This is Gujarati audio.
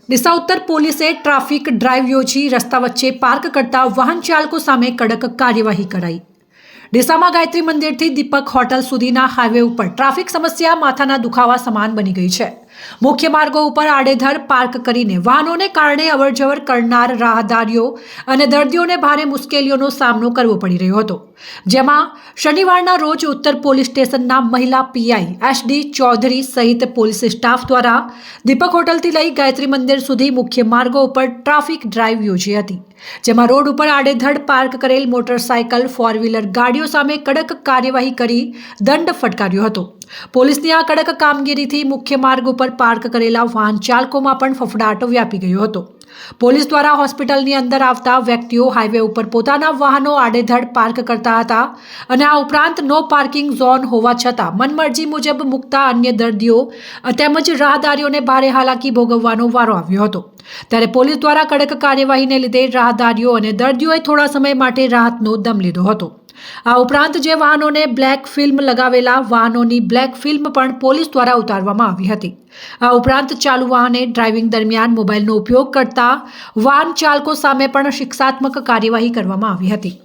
ડીસા ઉત્તર પોલીસે ટ્રાફિક ડ્રાઈવ યોજી રસ્તા વચ્ચે પાર્ક કરતા વાહન ચાલકો સામે કડક કાર્યવાહી કરાઈ। ડીસામાં ગાયત્રી મંદિરથી દીપક હોટલ સુધીના હાઈવે ઉપર ટ્રાફિક સમસ્યા માથાના દુખાવા સમાન બની ગઈ છે। મુખ્ય માર્ગો ઉપર આડેધડ પાર્ક કરીને વાહનોને કારણે અવરજવર કરનાર રાહદારીઓ અને દર્દીઓને ભારે મુશ્કેલીઓનો સામનો કરવો પડી રહ્યો હતો, જેમાં શનિવારના રોજ ઉત્તર પોલીસ સ્ટેશનના મહિલા પીઆઈ એસડી ચૌધરી સહિત પોલીસ સ્ટાફ દ્વારા દીપક હોટલથી લઈ ગાયત્રી મંદિર સુધી મુખ્ય માર્ગો ઉપર ટ્રાફિક ડ્રાઈવ યોજી હતી, જેમાં રોડ ઉપર આડેધડ પાર્ક કરેલ મોટરસાયકલ ફોર વ્હીલર ગાડીઓ સામે કડક કાર્યવાહી કરી દંડ ફટકાર્યો હતો। પોલીસની આ કડક કામગીરીથી મુખ્ય માર્ગ ઉપર પાર્ક કરેલા વાહન ચાલકોમાં પણ ફફડાટ વ્યાપી ગયો હતો। પોલીસ દ્વારા હોસ્પિટલની અંદર આવતા વ્યક્તિઓ હાઈવે ઉપર પોતાના વાહનો આડેધડ પાર્ક કરતા હતા અને આ ઉપરાંત નો પાર્કિંગ ઝોન હોવા છતાં મનમરજી મુજબ મુકતા અન્ય દર્દીઓ તેમજ રાહદારીઓને ભારે હાલાકી ભોગવવાનો વારો આવ્યો હતો। ત્યારે પોલીસ દ્વારા કડક કાર્યવાહીને લીધે રાહદારીઓ અને દર્દીઓએ થોડા સમય માટે રાહતનો દમ લીધો હતો। આ ઉપરાંત જે વાહનોને બ્લેક ફિલ્મ લગાવેલા વાહનોની બ્લેક ફિલ્મ પણ પોલીસ દ્વારા ઉતારવામાં આવી હતી। આ ઉપરાંત ચાલુ વાહને ડ્રાઇવિંગ દરમિયાન મોબાઈલનો ઉપયોગ કરતા વાહન ચાલકો સામે પણ શિક્ષાત્મક કાર્યવાહી કરવામાં આવી હતી।